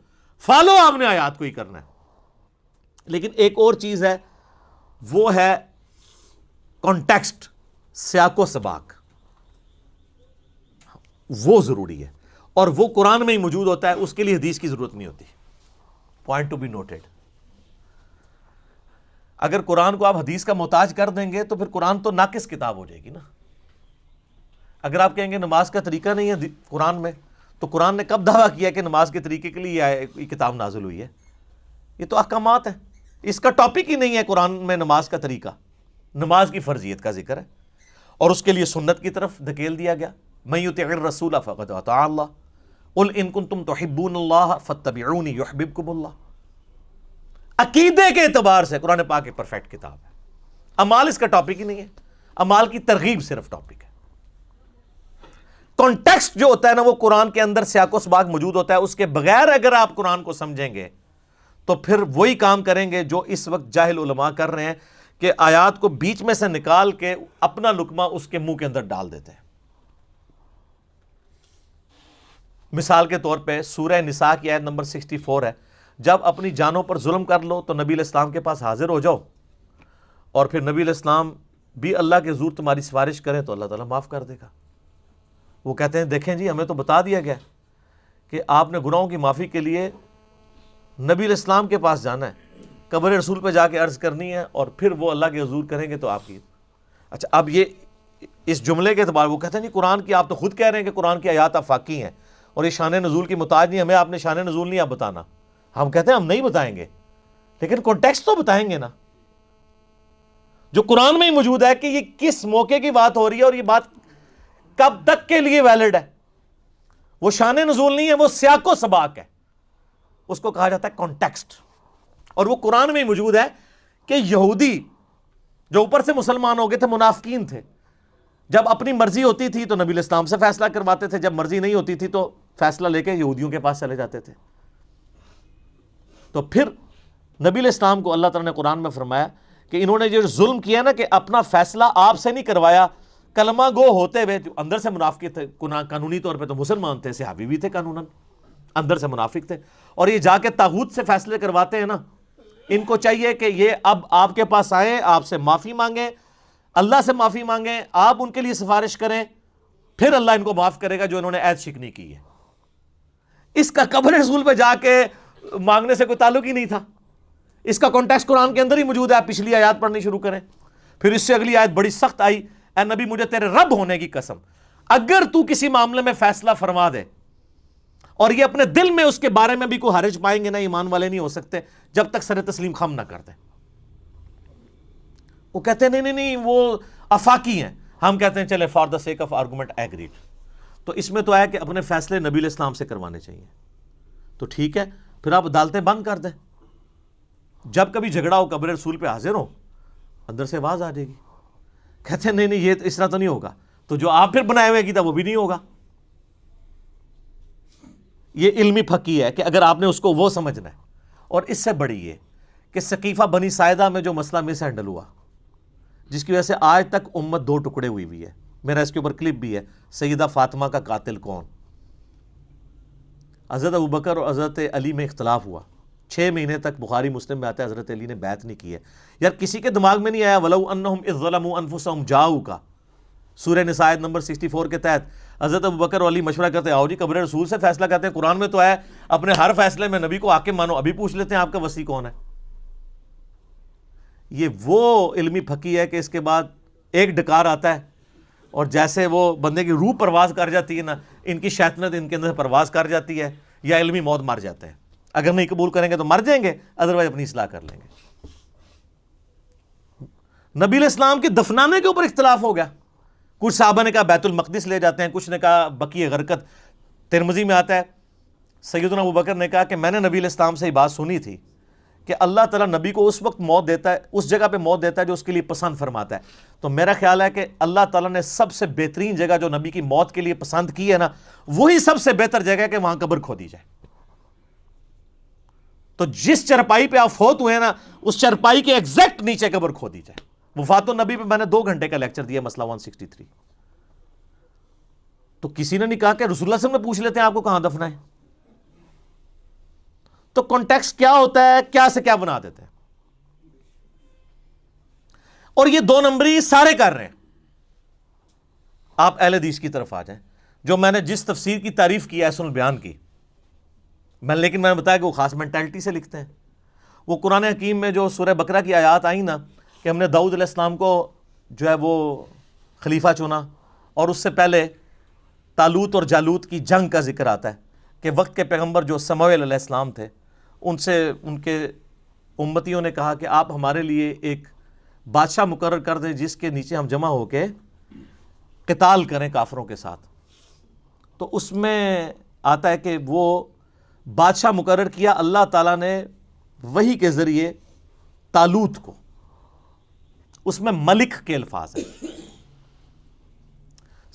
فالو آپ نے آیات کو ہی کرنا ہے. لیکن ایک اور چیز ہے، وہ ہے کانٹیکسٹ، سیاق و سباق. وہ ضروری ہے، اور وہ قرآن میں ہی موجود ہوتا ہے، اس کے لیے حدیث کی ضرورت نہیں ہوتی. Point to be noted. اگر قرآن کو آپ حدیث کا محتاج کر دیں گے تو پھر قرآن تو ناقص کتاب ہو جائے گی نا. اگر آپ کہیں گے نماز کا طریقہ نہیں ہے قرآن میں، تو قرآن نے کب دعویٰ کیا کہ نماز کے طریقے کے لیے یہ کتاب نازل ہوئی ہے؟ یہ تو احکامات ہیں، اس کا ٹاپک ہی نہیں ہے قرآن میں نماز کا طریقہ. نماز کی فرضیت کا ذکر ہے، اور اس کے لیے سنت کی طرف دھکیل دیا گیا. من یطع الرسول فقد اطاع اللہ، قل ان کنتم تحبون اللہ فاتبعونی یحببکم اللہ. عقیدے کے اعتبار سے قرآن پاک ایک پرفیکٹ کتاب ہے. اعمال اس کا ٹاپک ہی نہیں ہے، اعمال کی ترغیب صرف ٹاپک ہے. کانٹیکسٹ جو ہوتا ہے نا، وہ قرآن کے اندر سیاق و سباق موجود ہوتا ہے. اس کے بغیر اگر آپ قرآن کو سمجھیں گے تو پھر وہی کام کریں گے جو اس وقت جاہل علماء کر رہے ہیں، کہ آیات کو بیچ میں سے نکال کے اپنا لقمہ اس کے منہ کے اندر ڈال دیتے ہیں. مثال کے طور پہ سورہ نساء کی آیت نمبر 64 ہے، جب اپنی جانوں پر ظلم کر لو تو نبی علیہ السلام کے پاس حاضر ہو جاؤ، اور پھر نبی علیہ السلام بھی اللہ کے حضور تمہاری سفارش کریں تو اللہ تعالیٰ معاف کر دے گا. وہ کہتے ہیں دیکھیں جی، ہمیں تو بتا دیا گیا کہ آپ نے گناہوں کی معافی کے لیے نبی علیہ السلام کے پاس جانا ہے، قبر رسول پہ جا کے عرض کرنی ہے، اور پھر وہ اللہ کے حضور کریں گے تو آپ کی. اچھا، اب یہ اس جملے کے اعتبار وہ کہتے ہیں نہیں، قرآن کی آپ تو خود کہہ رہے ہیں کہ قرآن کی آیات آفاقی ہیں اور یہ شان نزول کی محتاج نہیں، ہمیں آپ نے شان نزول نہیں آپ بتانا. ہم کہتے ہیں ہم نہیں بتائیں گے، لیکن کانٹیکسٹ تو بتائیں گے نا، جو قرآن میں ہی موجود ہے کہ یہ کس موقع کی بات ہو رہی ہے اور یہ بات کب تک کے لیے ویلڈ ہے. وہ شان نزول نہیں ہے، وہ سیاق و سباق ہے، اس کو کہا جاتا ہے کانٹیکسٹ. اور وہ قرآن میں ہی موجود ہے کہ یہودی جو اوپر سے مسلمان ہو گئے تھے، منافقین تھے، جب اپنی مرضی ہوتی تھی تو نبی علیہ السلام سے فیصلہ کرواتے تھے، جب مرضی نہیں ہوتی تھی تو فیصلہ لے کے یہودیوں کے پاس چلے جاتے تھے. تو پھر نبی علیہ السلام کو اللہ تعالیٰ نے قرآن میں فرمایا کہ انہوں نے جو ظلم کیا نا، کہ اپنا فیصلہ آپ سے نہیں کروایا، کلمہ گو ہوتے ہوئے جو اندر سے منافق تھے، قانونی طور پہ تو مسلمان تھے، صحابی بھی تھے، قانوناً اندر سے منافق تھے، اور یہ جا کے طاغوت سے فیصلے کرواتے ہیں نا. ان کو چاہیے کہ یہ اب آپ کے پاس آئیں، آپ سے معافی مانگیں، اللہ سے معافی مانگیں، آپ ان کے لیے سفارش کریں، پھر اللہ ان کو معاف کرے گا جو انہوں نے عہد شکنی کی ہے. اس کا قبر رسول پہ جا کے مانگنے سے کوئی تعلق ہی نہیں تھا. اس کا کانٹیکسٹ قرآن کے اندر ہی موجود ہے. آپ پچھلی آیات پڑھنی شروع کریں، پھر اس سے اگلی آیت بڑی سخت آئی، اے نبی مجھے تیرے رب ہونے کی قسم، اگر تو کسی معاملے میں فیصلہ فرما دے اور یہ اپنے دل میں اس کے بارے میں بھی کوئی حرج پائیں گے نا، ایمان والے نہیں ہو سکتے جب تک سر تسلیم خم نہ کر دیں. وہ کہتے ہیں نہیں وہ افاقی ہیں. ہم کہتے ہیں چلے for the sake of argument agreed. تو اس میں تو ہے کہ اپنے فیصلے نبی علیہ السلام سے کروانے چاہیے. تو ٹھیک ہے، پھر آپ عدالتیں بند کر دیں. جب کبھی جھگڑا ہو قبر رسول پہ حاضر ہو اندر سے آواز آ جائے گی. کہتے ہیں نہیں یہ اس طرح تو نہیں ہوگا. تو جو آپ پھر بنائے ہوئے کتاب وہ بھی نہیں ہوگا. یہ علمی پھکی ہے کہ اگر آپ نے اس کو وہ سمجھنا ہے. اور اس سے بڑی یہ کہ ثقیفہ بنی ساعدہ میں جو مسئلہ مس ہینڈل ہوا, جس کی وجہ سے آج تک امت دو ٹکڑے ہوئی ہوئی ہے. میرا اس کے اوپر کلپ بھی ہے, سیدہ فاطمہ کا قاتل کون. حضرت ابوبکر اور حضرت علی میں اختلاف ہوا. 6 مہینے تک بخاری مسلم میں آتا ہے حضرت علی نے بیعت نہیں کی ہے. یار کسی کے دماغ میں نہیں آیا وَلَوْ أَنَّهُمْ إِذْ ظَلَمُوا أَنفُسَهُمْ جَاءُوكَ, سورہ نساء آیت نمبر 64 کے تحت حضرت ابوبکر اور علی مشورہ کرتے ہیں, آؤ جی قبر رسول سے فیصلہ کرتے ہیں, قرآن میں تو ہے اپنے ہر فیصلے میں نبی کو حاکم مانو. ابھی پوچھ لیتے ہیں آپ کا وصی کون ہے. یہ وہ علمی پھکی ہے کہ اس کے بعد ایک ڈکار آتا ہے اور جیسے وہ بندے کی روح پرواز کر جاتی ہے نا, ان کی شیطنت ان کے اندر پرواز کر جاتی ہے, یا علمی موت مر جاتے ہیں. اگر نہیں قبول کریں گے تو مر جائیں گے, ادروائز اپنی اصلاح کر لیں گے. نبی علیہ السلام کے دفنانے کے اوپر اختلاف ہو گیا. کچھ صحابہ نے کہا بیت المقدس لے جاتے ہیں, کچھ نے کہا بقیع غرقد. ترمذی میں آتا ہے سیدنا ابوبکر نے کہا کہ میں نے نبی علیہ السلام سے یہ بات سنی تھی کہ اللہ تعالیٰ نبی کو اس وقت موت دیتا ہے, اس جگہ پہ موت دیتا ہے جو اس کے لیے پسند فرماتا ہے. تو میرا خیال ہے کہ اللہ تعالیٰ نے سب سے بہترین جگہ جو نبی کی موت کے لیے پسند کی ہے نا, وہی سب سے بہتر جگہ ہے کہ وہاں قبر کھودی جائے. تو جس چرپائی پہ آپ فوت ہوئے ہیں نا, اس چرپائی کے ایگزیکٹ نیچے قبر کھودی جائے. وفات النبی پہ میں نے 2 گھنٹے کا لیکچر دیا, مسئلہ 163. تو کسی نے نہیں کہا کہ رسول اللہ صلی اللہ علیہ وسلم نے پوچھ لیتے ہیں آپ کو کہاں دفنا ہے. تو کانٹیکسٹ کیا ہوتا ہے, کیا سے کیا بنا دیتے ہیں. اور یہ 2 نمبری سارے کر رہے ہیں. آپ اہل حدیث کی طرف آ جائیں, جو میں نے جس تفسیر کی تعریف کی ہے سن البیان کی, لیکن میں نے بتایا کہ وہ خاص مینٹلٹی سے لکھتے ہیں. وہ قرآن حکیم میں جو سورہ بقرہ کی آیات آئیں نا کہ ہم نے داؤد علیہ السلام کو جو ہے وہ خلیفہ چنا, اور اس سے پہلے طالوت اور جالوت کی جنگ کا ذکر آتا ہے کہ وقت کے پیغمبر جو سموئیل علیہ السلام تھے, ان سے ان کے امتیوں نے کہا کہ آپ ہمارے لیے ایک بادشاہ مقرر کر دیں جس کے نیچے ہم جمع ہو کے قتال کریں کافروں کے ساتھ. تو اس میں آتا ہے کہ وہ بادشاہ مقرر کیا اللہ تعالیٰ نے وحی کے ذریعے طالوت کو. اس میں ملک کے الفاظ ہیں.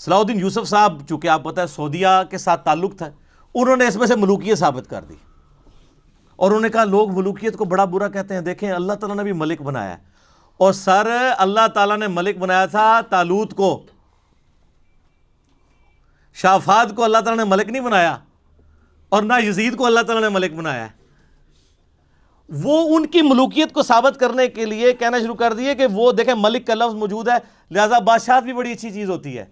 صلاح الدین یوسف صاحب چونکہ آپ پتہ ہے سعودیہ کے ساتھ تعلق تھا, انہوں نے اس میں سے ملوکیت ثابت کر دی, اور انہوں نے کہا لوگ ملوکیت کو بڑا برا کہتے ہیں, دیکھیں اللہ تعالیٰ نے بھی ملک بنایا ہے. اور سر اللہ تعالیٰ نے ملک بنایا تھا طالوت کو, شافاد کو اللہ تعالیٰ نے ملک نہیں بنایا, اور نہ یزید کو اللہ تعالیٰ نے ملک بنایا ہے. وہ ان کی ملوکیت کو ثابت کرنے کے لیے کہنا شروع کر دیے کہ وہ دیکھیں ملک کا لفظ موجود ہے, لہذا بادشاہت بھی بڑی اچھی چیز ہوتی ہے.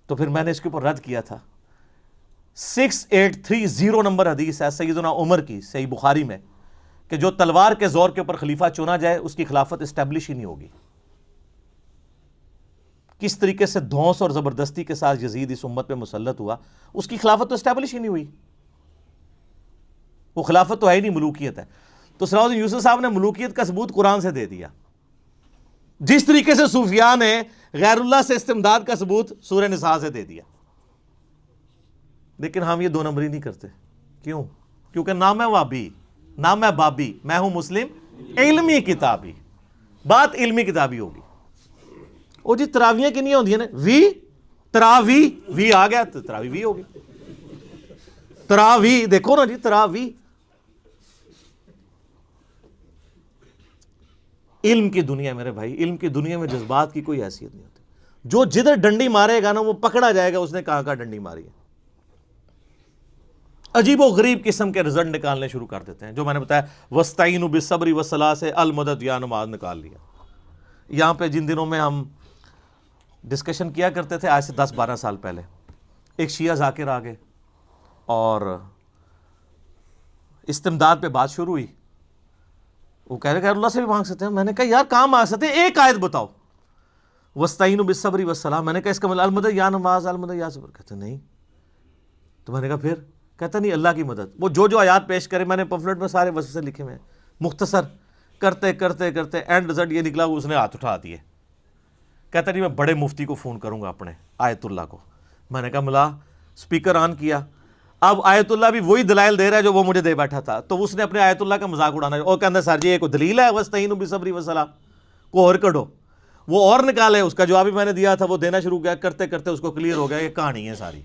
تو پھر میں نے اس کے اوپر رد کیا تھا. 6830 نمبر حدیث ہے سیدنا عمر کی صحیح بخاری میں کہ جو تلوار کے زور کے اوپر خلیفہ چنا جائے اس کی خلافت اسٹیبلش ہی نہیں ہوگی. کس طریقے سے دھونس اور زبردستی کے ساتھ یزید اس امت پہ مسلط ہوا, اس کی خلافت تو اسٹیبلش ہی نہیں ہوئی. وہ خلافت تو ہے ہی نہیں, ملوکیت ہے. تو صلاح الدین یوسف صاحب نے ملوکیت کا ثبوت قرآن سے دے دیا, جس طریقے سے صوفیاء نے غیر اللہ سے استمداد کا ثبوت سورہ نساء سے دے دیا. لیکن ہم یہ 2 نمبری نہیں کرتے. کیوں؟ کیونکہ نہ میں وابی نہ میں بابی, میں ہوں مسلم علمی کتابی. بات علمی کتابی ہوگی. او جی تراویاں کی نہیں ہوندی ہیں نا, وی تراوی, وی آ گیا تو تراوی وی ہوگی. تراوی دیکھو نا جی, تراوی. علم کی دنیا میرے بھائی, علم کی دنیا میں جذبات کی کوئی حیثیت نہیں ہوتی. جو جدھر ڈنڈی مارے گا نا وہ پکڑا جائے گا اس نے کہاں ڈنڈی ماری ہے. عجیب و غریب قسم کے رزلٹ نکالنے شروع کر دیتے ہیں. جو میں نے بتایا وَاسْتَعِينُوا بِالصَّبْرِ وَالصَّلَاةِ سے المدد یا نماز نکال لیا. یہاں پہ جن دنوں میں ہم ڈسکشن کیا کرتے تھے آج سے 10-12 سال پہلے, ایک شیعہ ذاکر آ گئے اور استمداد پہ بات شروع ہوئی. وہ کہہ رہے کہ اللہ سے بھی مانگ سکتے ہیں. میں نے کہا یار کہاں مانگ سکتے ہیں, ایک آیت بتاؤ وَاسْتَعِينُوا بِالصَّبْرِ وَالصَّلَاةِ. میں نے کہا اس کا مطلب المدد یا نماز, المدد یا صبر. کہتے نہیں. تو میں نے کہا پھر؟ کہتا نہیں اللہ کی مدد. وہ جو آیات پیش کرے, میں نے پمفلٹ میں سارے وصف سے لکھے ہوئے ہیں, مختصر کرتے کرتے کرتے اینڈ رزلٹ یہ نکلا اس نے ہاتھ اٹھا دیے. کہتا نہیں میں بڑے مفتی کو فون کروں گا اپنے آیت اللہ کو. میں نے کہا ملا, سپیکر آن کیا, اب آیت اللہ بھی وہی دلائل دے رہا ہے جو وہ مجھے دے بیٹھا تھا، تو اس نے اپنے آیت اللہ کا مذاق اڑانا اور کہنا سر جی یہ کوئی دلیل ہے وَاسْتَعِینُوا بِالصَّبْرِ وَالصَّلَاةِ کو اور کڈو، وہ اور نکالے، اس کا جواب بھی میں نے دیا تھا، وہ دینا شروع کیا، کرتے کرتے اس کو کلیئر ہو گیا یہ کہانی ہے ساری.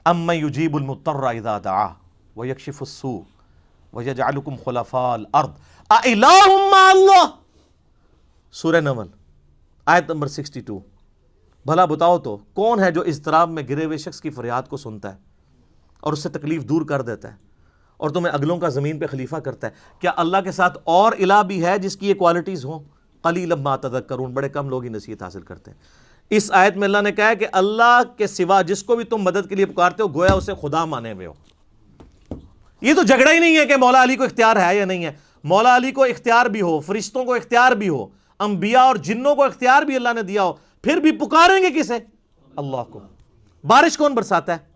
اَمَّن يُجِيبُ الْمُضْطَرَّ إِذَا دَعَاهُ وَيَكْشِفُ السُّوءَ وَيَجْعَلُكُمْ خُلَفَاءَ الْأَرْضِ أَإِلَٰهٌ مَّعَ اللَّهِ، سورہ نمل آیت نمبر 62. بھلا بتاؤ تو کون ہے جو اضطراب میں گرے ہوئے شخص کی فریاد کو سنتا ہے اور اس سے تکلیف دور کر دیتا ہے اور تمہیں اگلوں کا زمین پہ خلیفہ کرتا ہے؟ کیا اللہ کے ساتھ اور الہ بھی ہے جس کی یہ کوالٹیز ہوں؟ قلیلا ما تذکرون، بڑے کم لوگ ہی نصیحت حاصل کرتے ہیں. اس آیت میں اللہ نے کہا ہے کہ اللہ کے سوا جس کو بھی تم مدد کے لیے پکارتے ہو گویا اسے خدا مانے ہوئے ہو. یہ تو جھگڑا ہی نہیں ہے کہ مولا علی کو اختیار ہے یا نہیں ہے. مولا علی کو اختیار بھی ہو، فرشتوں کو اختیار بھی ہو، انبیاء اور جنوں کو اختیار بھی اللہ نے دیا ہو، پھر بھی پکاریں گے کسے؟ اللہ کو. بارش کون برساتا ہے؟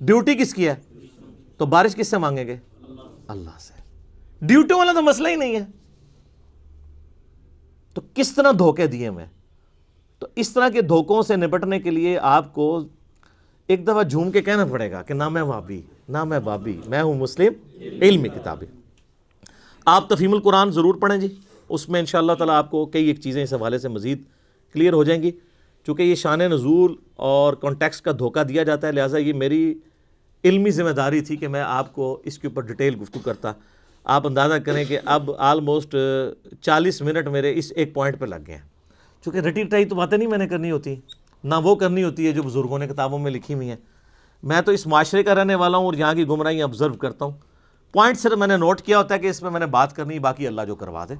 ڈیوٹی کس کی ہے؟ تو بارش کس سے مانگیں گے؟ اللہ سے. ڈیوٹیوں والا تو مسئلہ ہی نہیں ہے. تو کس طرح دھوکے دیے ہوئے. تو اس طرح کے دھوکوں سے نپٹنے کے لیے آپ کو ایک دفعہ جھوم کے کہنا پڑے گا کہ نہ میں وہابی، نہ میں بابی، میں ہوں مسلم علمی کتابی. آپ تفہیم القرآن ضرور پڑھیں جی، اس میں انشاءاللہ تعالیٰ آپ کو کئی ایک چیزیں اس حوالے سے مزید کلیئر ہو جائیں گی. چونکہ یہ شان نزول اور کانٹیکسٹ کا دھوکہ دیا جاتا ہے، لہٰذا یہ میری علمی ذمہ داری تھی کہ میں آپ کو اس کے اوپر ڈیٹیل گفتگو کرتا. آپ اندازہ کریں کہ اب آلموسٹ 40 منٹ میرے اس ایک پوائنٹ پہ لگ گئے ہیں. چونکہ رٹی رٹائی تو باتیں نہیں میں نے کرنی ہوتی، نہ وہ کرنی ہوتی ہے جو بزرگوں نے کتابوں میں لکھی ہوئی ہیں. میں تو اس معاشرے کا رہنے والا ہوں اور یہاں کی گمراہیاں آبزرو کرتا ہوں. پوائنٹ صرف میں نے نوٹ کیا ہوتا ہے کہ اس میں نے بات کرنی، باقی اللہ جو کروا دے.